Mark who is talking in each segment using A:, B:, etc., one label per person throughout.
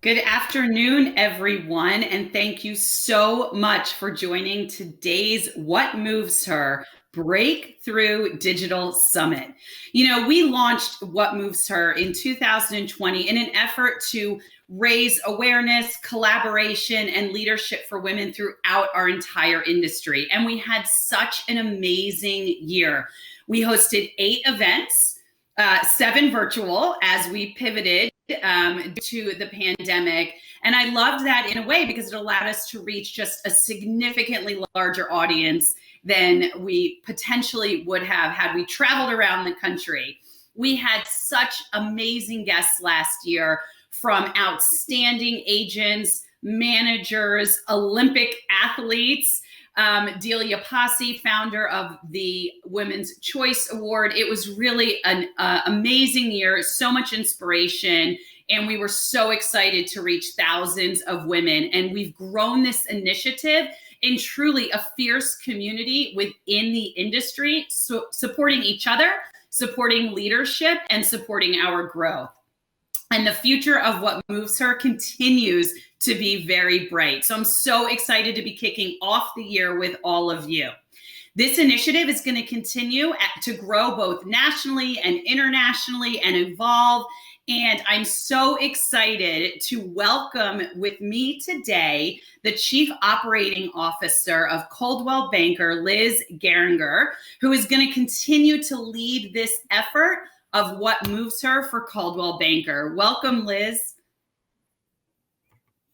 A: Good afternoon, everyone, and thank you so much for joining today's What Moves Her Breakthrough Digital Summit. We launched What Moves Her in 2020 in an effort to raise awareness, collaboration, and leadership for women throughout our entire industry. And we had such an amazing year. We hosted 8 events, 7 virtual as we pivoted to the pandemic. And I loved that in a way because it allowed us to reach just a significantly larger audience than we potentially would have had we traveled around the country. We had such amazing guests last year, from outstanding agents, managers, Olympic athletes, Delia Posse, founder of the Women's Choice Award. It was really an amazing year, so much inspiration, and we were so excited to reach thousands of women. And we've grown this initiative in truly a fierce community within the industry, so supporting each other, supporting leadership, and supporting our growth. And the future of What Moves Her continues to be very bright. So I'm so excited to be kicking off the year with all of you. This initiative is going to continue to grow both nationally and internationally and evolve. And I'm so excited to welcome with me today the Chief Operating Officer of Coldwell Banker, Liz Gehringer, who is going to continue to lead this effort of What Moves Her for Coldwell Banker. Welcome, Liz.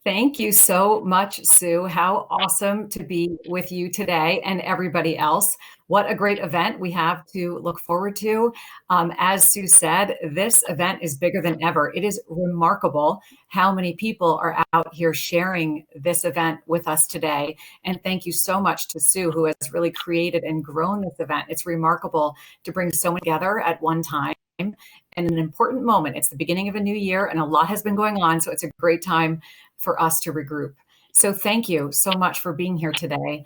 B: Thank you so much, Sue. How awesome to be with you today and everybody else. What a great event we have to look forward to. As Sue said, this event is bigger than ever. It is remarkable how many people are out here sharing this event with us today. And thank you so much to Sue, who has really created and grown this event. It's remarkable to bring so many together at one time. And an important moment. It's the beginning of a new year and a lot has been going on. So it's a great time for us to regroup. So thank you so much for being here today.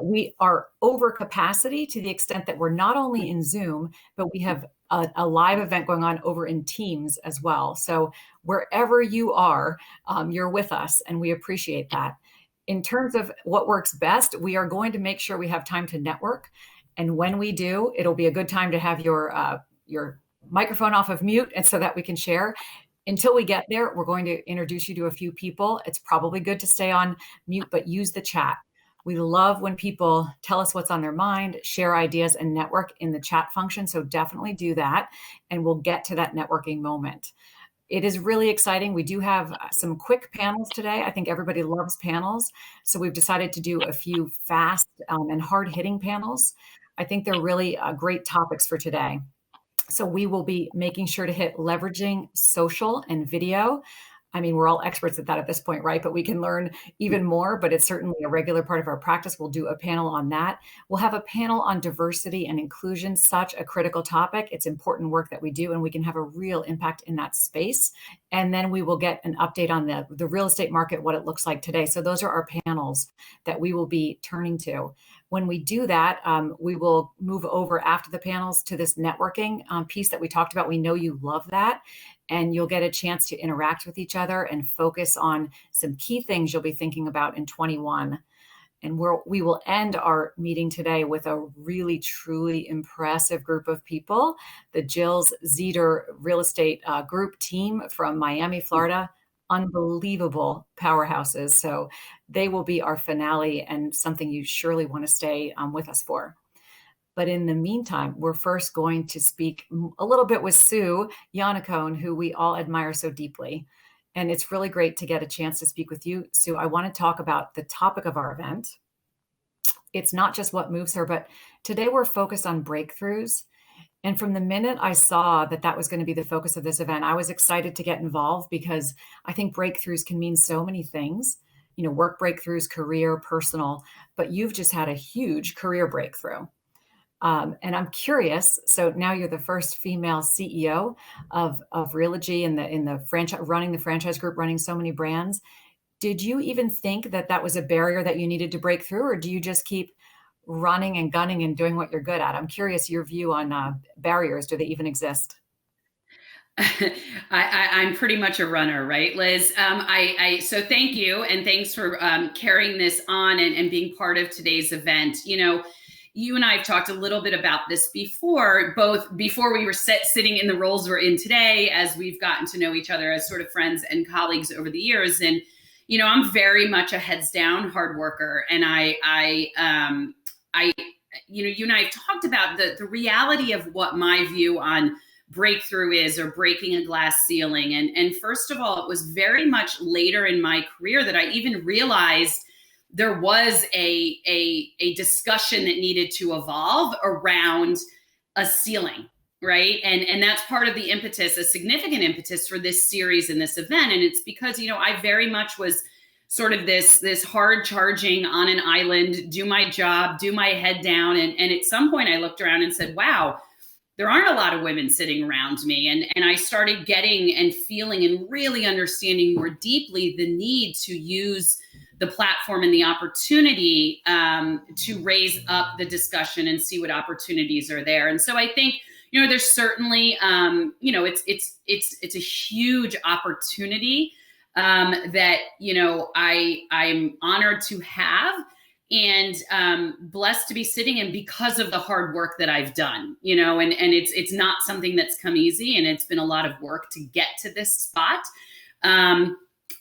B: We are over capacity to the extent that we're not only in Zoom, but we have a live event going on over in Teams as well. So wherever you are, you're with us and we appreciate that. In terms of what works best, we are going to make sure we have time to network. And when we do, it'll be a good time to have your microphone off of mute and so that we can share. Until we get there, we're going to introduce you to a few people. It's probably good to stay on mute, but use the chat. We love when people tell us what's on their mind, share ideas, and network in the chat function. So definitely do that, and we'll get to that networking moment. It is really exciting. We do have some quick panels today. I think everybody loves panels. So we've decided to do a few fast and hard-hitting panels. I think they're really great topics for today. So we will be making sure to hit leveraging social and video. I mean, we're all experts at that at this point, right? But we can learn even more, but it's certainly a regular part of our practice. We'll do a panel on that. We'll have a panel on diversity and inclusion, such a critical topic. It's important work that we do, and we can have a real impact in that space. And then we will get an update on the real estate market, what it looks like today. So those are our panels that we will be turning to. When we do that, we will move over after the panels to this networking piece that we talked about. We know you love that, and you'll get a chance to interact with each other and focus on some key things you'll be thinking about in 21. And we will end our meeting today with a really, truly impressive group of people, the Jill's Zeter Real Estate Group team from Miami, Florida. Unbelievable powerhouses. So they will be our finale and something you surely want to stay with us for. But in the meantime, we're first going to speak a little bit with Sue Yannaccone, who we all admire so deeply. And it's really great to get a chance to speak with you, Sue. I want to talk about the topic of our event. It's not just what moves her, but today we're focused on breakthroughs. And from the minute I saw that that was going to be the focus of this event, I was excited to get involved because I think breakthroughs can mean so many things, work breakthroughs, career, personal, but you've just had a huge career breakthrough. And I'm curious, so now you're the first female CEO of Realogy in the franchise, running the franchise group, running so many brands. Did you even think that that was a barrier that you needed to break through, or do you just keep running and gunning and doing what you're good at? I'm curious your view on barriers. Do they even exist?
A: I'm pretty much a runner, right, Liz? So thank you, and thanks for carrying this on and being part of today's event. You and I have talked a little bit about this before, both before we were sitting in the roles we're in today, as we've gotten to know each other as sort of friends and colleagues over the years. And I'm very much a heads down hard worker, and you and I have talked about the reality of what my view on breakthrough is, or breaking a glass ceiling. And first of all, it was very much later in my career that I even realized there was a discussion that needed to evolve around a ceiling, right? And that's part of the impetus, a significant impetus for this series and this event. And it's because, I very much was sort of this hard charging on an island, do my job, do my head down. And at some point I looked around and said, wow, there aren't a lot of women sitting around me. And I started getting and feeling and really understanding more deeply the need to use the platform and the opportunity to raise up the discussion and see what opportunities are there. And so I think, there's certainly, it's a huge opportunity that, I'm honored to have, and blessed to be sitting in because of the hard work that I've done, and it's not something that's come easy, and it's been a lot of work to get to this spot.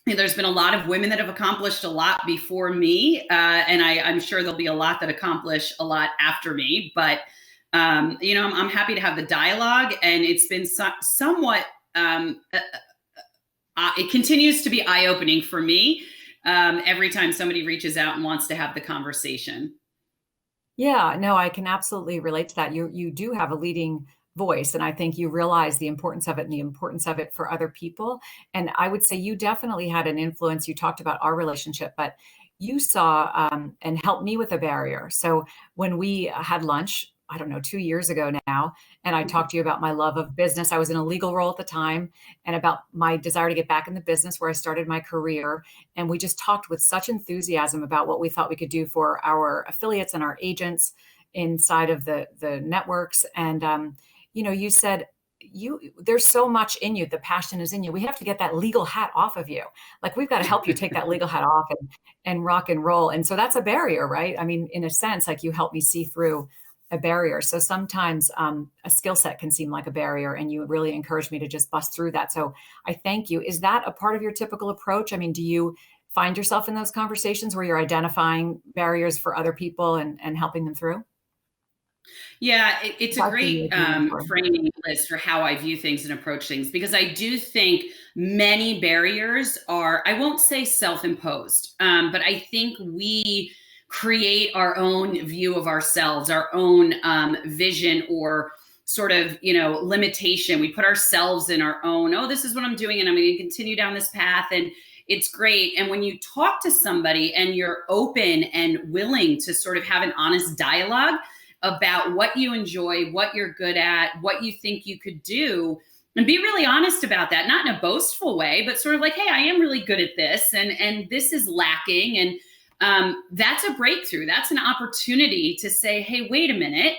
A: There's been a lot of women that have accomplished a lot before me, and I'm sure there'll be a lot that accomplish a lot after me, but I'm happy to have the dialogue, and it's been somewhat, it continues to be eye-opening for me every time somebody reaches out and wants to have the conversation.
B: Yeah, no, I can absolutely relate to that. You do have a leading voice, and I think you realize the importance of it and the importance of it for other people. And I would say you definitely had an influence. You talked about our relationship, but you saw and helped me with a barrier. So when we had lunch, I don't know, 2 years ago now, and I talked to you about my love of business. I was in a legal role at the time, and about my desire to get back in the business where I started my career. And we just talked with such enthusiasm about what we thought we could do for our affiliates and our agents inside of the networks. And you said, there's so much in you, the passion is in you, we have to get that legal hat off of you. Like, we've got to help you take that legal hat off and rock and roll. And so that's a barrier, right? I mean, in a sense, like, you helped me see through a barrier. So sometimes a skill set can seem like a barrier, and you really encouraged me to just bust through that. So I thank you. Is that a part of your typical approach? I mean, do you find yourself in those conversations where you're identifying barriers for other people and helping them through?
A: Yeah, it's a great framing list for how I view things and approach things, because I do think many barriers are, I won't say self-imposed, but I think we create our own view of ourselves, our own vision, or sort of, limitation. We put ourselves in our own, oh, this is what I'm doing, and I'm going to continue down this path. And it's great. And when you talk to somebody and you're open and willing to sort of have an honest dialogue about what you enjoy, what you're good at, what you think you could do, and be really honest about that, not in a boastful way, but sort of like, hey, I am really good at this, and this is lacking. And that's a breakthrough. That's an opportunity to say, hey, wait a minute.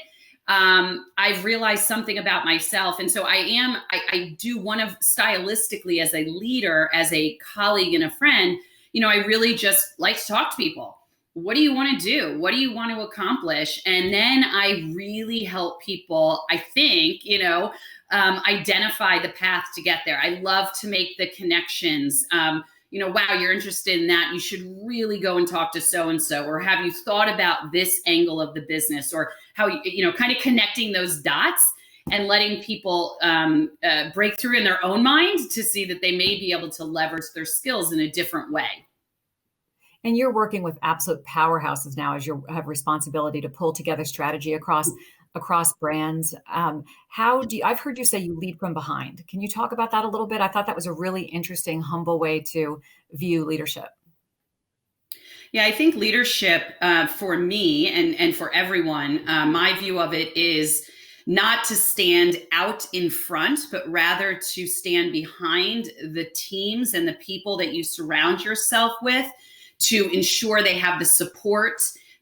A: I've realized something about myself. And so I do one of, stylistically, as a leader, as a colleague and a friend, I really just like to talk to people. What do you want to do? What do you want to accomplish? And then I really help people, I think, identify the path to get there. I love to make the connections. Wow, you're interested in that. You should really go and talk to so-and-so, or have you thought about this angle of the business, or how, kind of connecting those dots and letting people break through in their own mind to see that they may be able to leverage their skills in a different way.
B: And you're working with absolute powerhouses now, as you have responsibility to pull together strategy across brands. I've heard you say you lead from behind. Can you talk about that a little bit? I thought that was a really interesting, humble way to view leadership.
A: Yeah, I think leadership for me and for everyone, my view of it is not to stand out in front, but rather to stand behind the teams and the people that you surround yourself with, to ensure they have the support,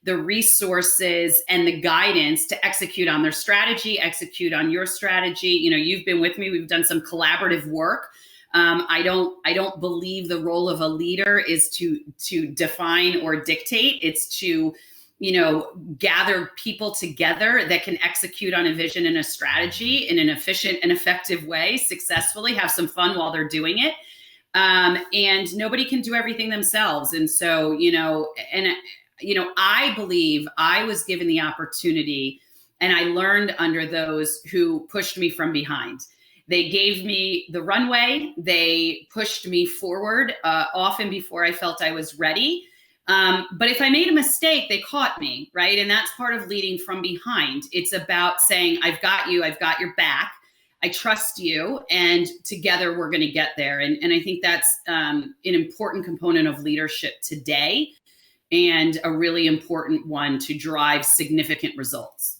A: the resources and the guidance to execute on their strategy, execute on your strategy. You've been with me. We've done some collaborative work. I don't believe the role of a leader is to define or dictate. It's to gather people together that can execute on a vision and a strategy in an efficient and effective way, successfully, have some fun while they're doing it. And nobody can do everything themselves. And so, I believe I was given the opportunity, and I learned under those who pushed me from behind. They gave me the runway. They pushed me forward, often before I felt I was ready. But if I made a mistake, they caught me, right? And that's part of leading from behind. It's about saying, I've got you, I've got your back, I trust you, and together we're going to get there. And I think that's an important component of leadership today, and a really important one to drive significant results.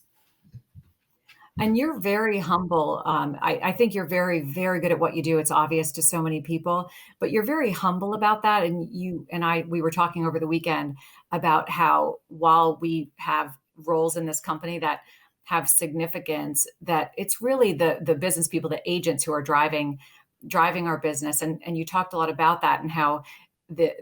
B: And you're very humble. I think you're very, very good at what you do. It's obvious to so many people, but you're very humble about that. And you and we were talking over the weekend about how, while we have roles in this company that have significance, that it's really the business people, the agents, who are driving our business. And you talked a lot about that, and how the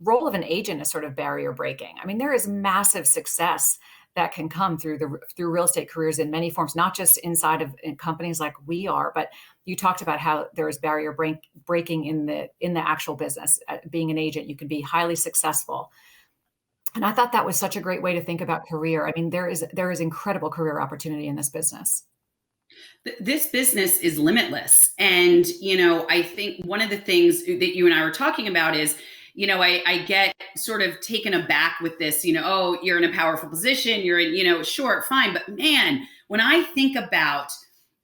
B: role of an agent is sort of barrier breaking. I mean, there is massive success that can come through real estate careers in many forms, not just inside of companies like we are, but you talked about how there is barrier breaking in the actual business. Being an agent, you can be highly successful. And I thought that was such a great way to think about career. I mean, there is incredible career opportunity in this business.
A: This business is limitless. And, I think one of the things that you and I were talking about is, I get sort of taken aback with this, oh, you're in a powerful position, you're in, sure, fine. But man, when I think about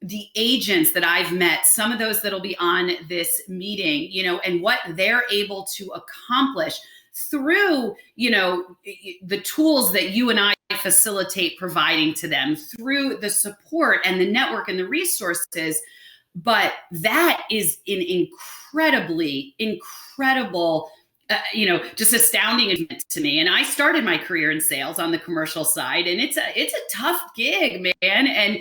A: the agents that I've met, some of those that'll be on this meeting, and what they're able to accomplish through, the tools that you and I facilitate providing to them, through the support and the network and the resources. But that is an incredible, just astounding to me. And I started my career in sales on the commercial side, and it's a tough gig, man. And,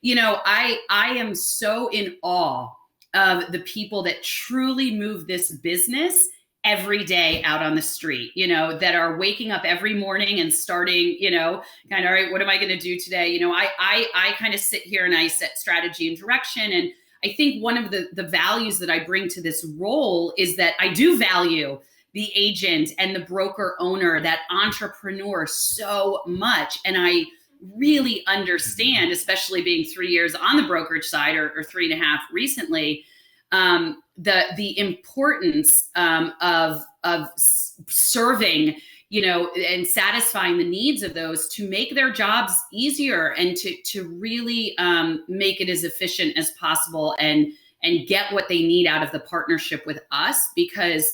A: I am so in awe of the people that truly move this business every day out on the street, that are waking up every morning and starting, kind of, all right, what am I going to do today? I kind of sit here and I set strategy and direction. And I think one of the values that I bring to this role is that I do value the agent and the broker owner, that entrepreneur, so much. And I really understand, especially being 3 years on the brokerage side, or 3.5 recently, the importance of serving, and satisfying the needs of those, to make their jobs easier, and to really make it as efficient as possible, and get what they need out of the partnership with us. Because,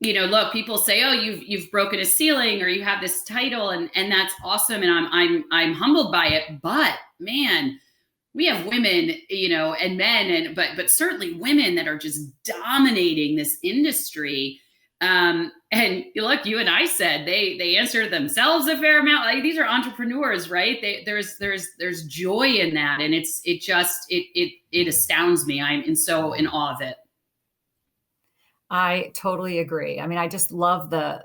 A: look, people say, oh, you've broken a ceiling, or you have this title, and that's awesome, and I'm humbled by it. But man, we have women, and men, but certainly women, that are just dominating this industry. And look, you and I said they answer themselves a fair amount. Like, these are entrepreneurs, right? There's joy in that, and it astounds me. I'm so in awe of it.
B: I totally agree. I mean, I just love the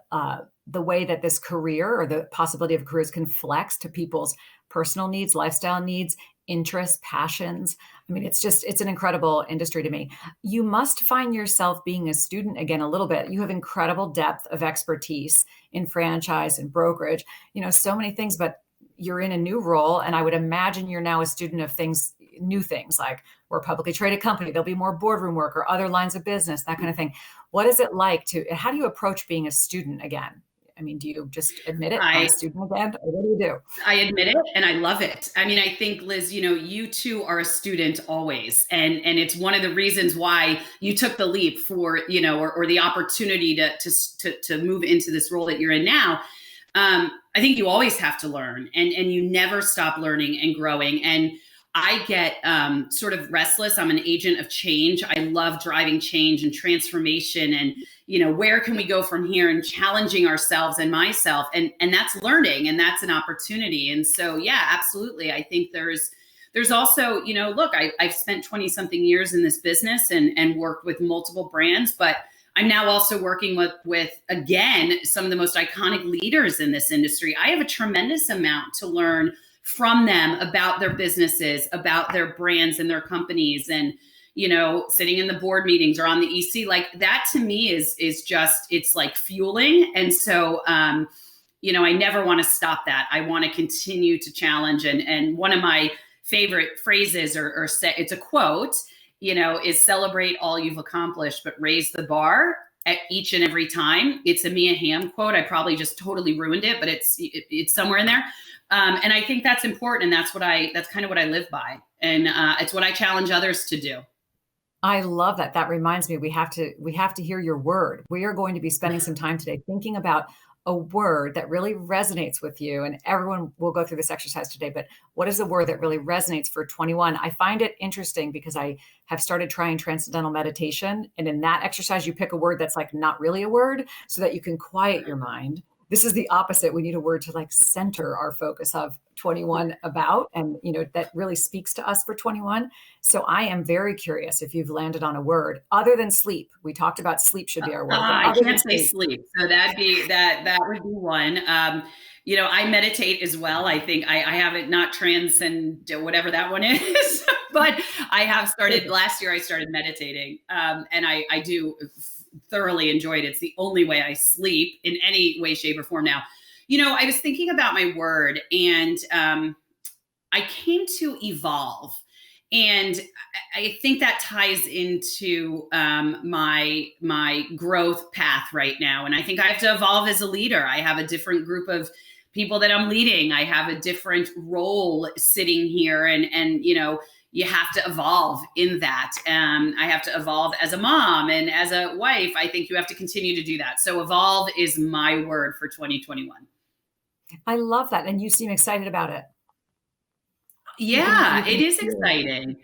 B: way that this career, or the possibility of careers, can flex to people's personal needs, lifestyle needs, interests, passions. I mean, it's an incredible industry to me. You must find yourself being a student again a little bit. You have incredible depth of expertise in franchise and brokerage, so many things, but you're in a new role. And I would imagine you're now a student of new things, like we're a publicly traded company. There'll be more boardroom work, or other lines of business, that kind of thing. What is it like how do you approach being a student again? I mean, do you just admit it? I'm a student again, or what do you do?
A: I admit it, and I love it. I mean, I think, Liz, you too are a student always. And it's one of the reasons why you took the leap for, or the opportunity to move into this role that you're in now. I think you always have to learn, and you never stop learning and growing. And I get sort of restless. I'm an agent of change. I love driving change and transformation, and where can we go from here, and challenging ourselves and myself, and that's learning, and that's an opportunity. And so, yeah, absolutely. I think there's also, look, I've spent 20 something years in this business and worked with multiple brands, but I'm now also working with again, some of the most iconic leaders in this industry. I have a tremendous amount to learn from them about their businesses, about their brands and their companies, and sitting in the board meetings or on the EC, like that to me is just, it's like fueling. And so I never want to stop that. I want to continue to challenge. And one of my favorite phrases, or say, it's a quote, is celebrate all you've accomplished, but raise the bar at each and every time. It's a Mia Hamm quote. I probably just totally ruined it, but it's somewhere in there. And I think that's important. And that's kind of what I live by. And it's what I challenge others to do.
B: I love that. That reminds me, we have to hear your word. We are going to be spending some time today thinking about a word that really resonates with you. And everyone will go through this exercise today, but what is a word that really resonates for 21? I find it interesting because I have started trying transcendental meditation. And in that exercise, you pick a word that's like not really a word so that you can quiet your mind. This is the opposite. We need a word to like center our focus of 21 about, and that really speaks to us for 21. So I am very curious if you've landed on a word other than sleep. We talked about sleep should be our word.
A: I can't say sleep. So that would be one. I meditate as well. I think I haven't not transcend whatever that one is, but I have started last year. I started meditating, and I do thoroughly enjoy it. It's the only way I sleep in any way, shape, or form now. I was thinking about my word, and I came to evolve. And I think that ties into my growth path right now. And I think I have to evolve as a leader. I have a different group of people that I'm leading. I have a different role sitting here, and you have to evolve in that. I have to evolve as a mom and as a wife. I think you have to continue to do that. So evolve is my word for 2021.
B: I love that. And you seem excited about it.
A: Yeah, it is exciting.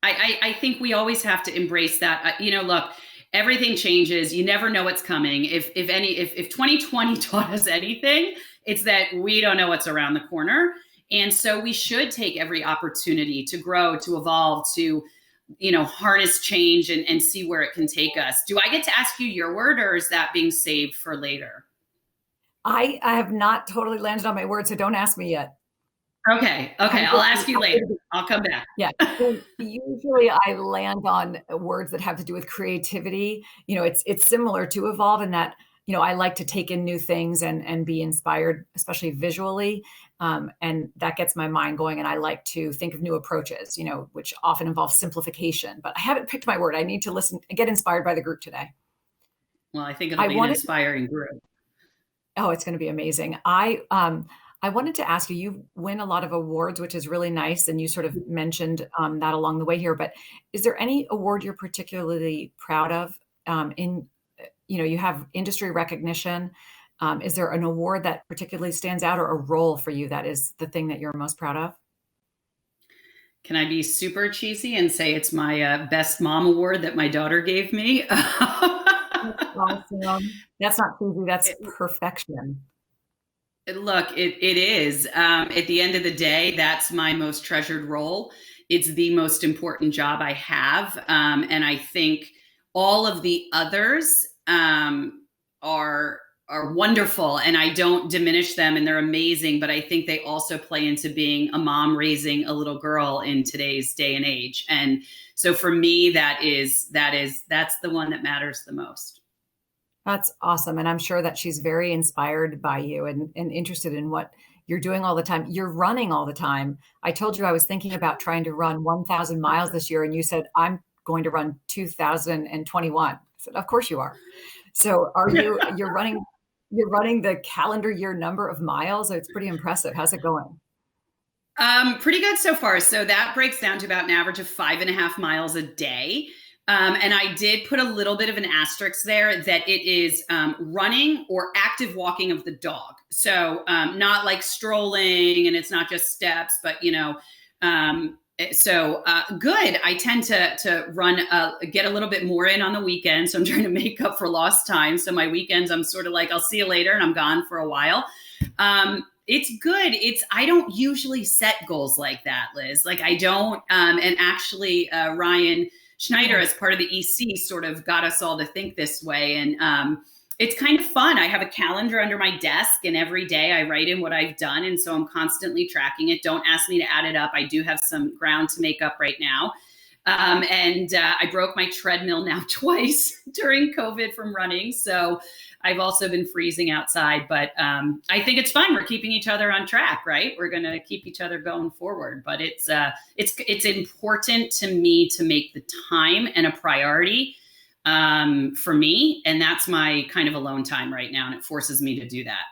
A: I think we always have to embrace that. Look, everything changes. You never know what's coming. If 2020 taught us anything, it's that we don't know what's around the corner. And so we should take every opportunity to grow, to evolve, to, harness change and see where it can take us. Do I get to ask you your word, or is that being saved for later?
B: I have not totally landed on my word, so don't ask me yet.
A: Okay. I'll ask you later. I'll come back.
B: Yeah. So usually I land on words that have to do with creativity. It's similar to evolve in that, I like to take in new things and be inspired, especially visually. And that gets my mind going. And I like to think of new approaches, which often involves simplification. But I haven't picked my word. I need to listen, get inspired by the group today.
A: Well, I think it'll be an inspiring group.
B: Oh, it's going to be amazing. I wanted to ask you, you win a lot of awards, which is really nice. And you sort of mentioned that along the way here, but is there any award you're particularly proud of? You have industry recognition. Is there an award that particularly stands out, or a role for you that is the thing that you're most proud of?
A: Can I be super cheesy and say it's my best mom award that my daughter gave me?
B: That's awesome. That's not cheesy. That's perfection.
A: Look, it is. At the end of the day, that's my most treasured role. It's the most important job I have. And I think all of the others are wonderful, and I don't diminish them, and they're amazing. But I think they also play into being a mom raising a little girl in today's day and age. And so for me, that's the one that matters the most.
B: That's awesome. And I'm sure that she's very inspired by you and interested in what you're doing all the time. You're running all the time. I told you I was thinking about trying to run 1,000 miles this year. And you said, I'm going to run 2021. I said, of course you are. So you're running the calendar year number of miles? It's pretty impressive. How's it going?
A: Pretty good so far. So that breaks down to about an average of 5.5 miles a day. And I did put a little bit of an asterisk there that it is running or active walking of the dog. So not like strolling, and it's not just steps, but So good. I tend to run, get a little bit more in on the weekend. So I'm trying to make up for lost time. So my weekends, I'm sort of like, I'll see you later, and I'm gone for a while. It's good. I don't usually set goals like that, Liz. Like I don't, and actually Ryan Schneider, as part of the EC, sort of got us all to think this way. And it's kind of fun. I have a calendar under my desk, and every day I write in what I've done. And so I'm constantly tracking it. Don't ask me to add it up. I do have some ground to make up right now. And I broke my treadmill now twice during COVID from running. So I've also been freezing outside, but I think it's fun. We're keeping each other on track, right? We're going to keep each other going forward. But it's important to me to make the time and a priority for me. And that's my kind of alone time right now. And it forces me to do that.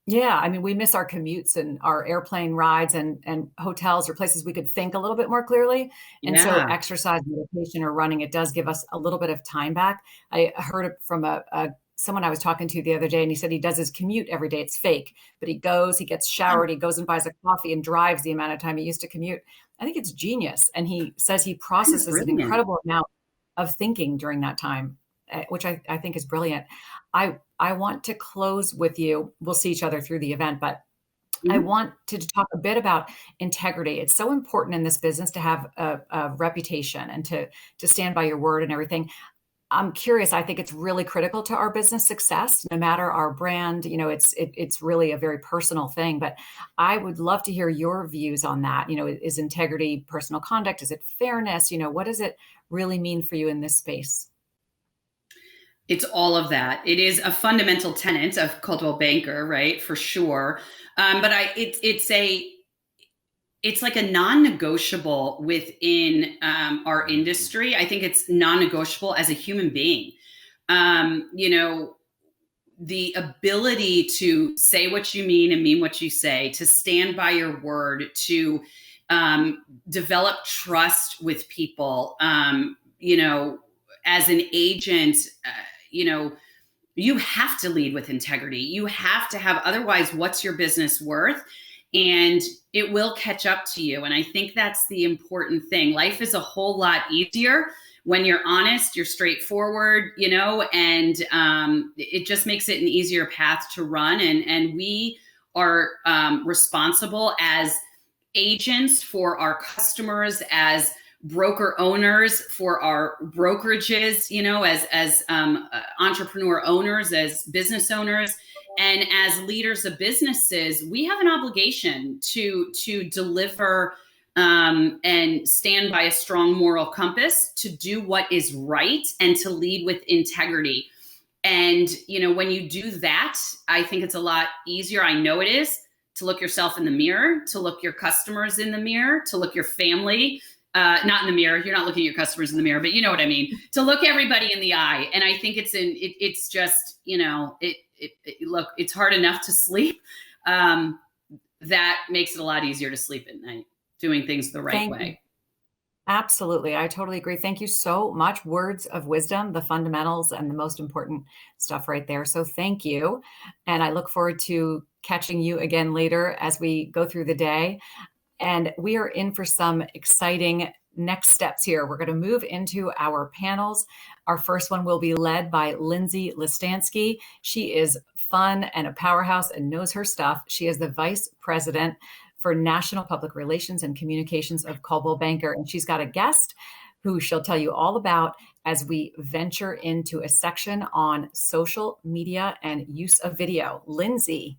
B: Yeah, I mean, we miss our commutes and our airplane rides and hotels or places we could think a little bit more clearly. And so
A: Yeah.
B: exercise, meditation, or running, it does give us a little bit of time back. I heard it from someone I was talking to the other day, and he said he does his commute every day. It's fake, but he goes, he gets showered, he goes and buys a coffee and drives the amount of time he used to commute. I think it's genius. And he says he processes an
A: Brilliant.
B: incredible amount of thinking during that time, which I think is brilliant. I want to close with you. We'll see each other through the event, but I want to talk a bit about integrity. It's so important in this business to have a reputation and to stand by your word and everything. I'm curious. I think it's really critical to our business success, no matter our brand. You know, it's really a very personal thing. But I would love to hear your views on that. You know, is integrity personal conduct? Is it fairness? You know, what does it really mean for you in this space?
A: It's all of that. It is a fundamental tenet of Coldwell Banker, right? For sure. But it's like a non-negotiable within our industry. I think it's non-negotiable as a human being. You know, the ability to say what you mean and mean what you say, to stand by your word, to develop trust with people. You know, as an agent, you know, you have to lead with integrity. You have to have, otherwise, what's your business worth? And it will catch up to you. And I think that's the important thing. Life is a whole lot easier when you're honest, you're straightforward, you know, and it just makes it an easier path to run. And we are responsible as agents for our customers, as broker owners for our brokerages, you know, as entrepreneur owners, as business owners, and as leaders of businesses. We have an obligation to deliver and stand by a strong moral compass, to do what is right, and to lead with integrity. And, you know, when you do that, I think it's a lot easier. I know it is, to look yourself in the mirror, to look your customers in the mirror, to look your family not in the mirror. You're not looking at your customers in the mirror, but you know what I mean, to look everybody in the eye. And I think it's just, you know, look, it's hard enough to sleep. That makes it a lot easier to sleep at night, doing things the right way.
B: Absolutely. I totally agree. Thank you so much. Words of wisdom, the fundamentals, and the most important stuff right there. So thank you. And I look forward to catching you again later as we go through the day. And we are in for some exciting next steps here. We're going to move into our panels. Our first one will be led by Lindsay Listansky. She is fun and a powerhouse and knows her stuff. She is the Vice President for National Public Relations and Communications of Coldwell Banker. And she's got a guest who she'll tell you all about as we venture into a section on social media and use of video. Lindsay,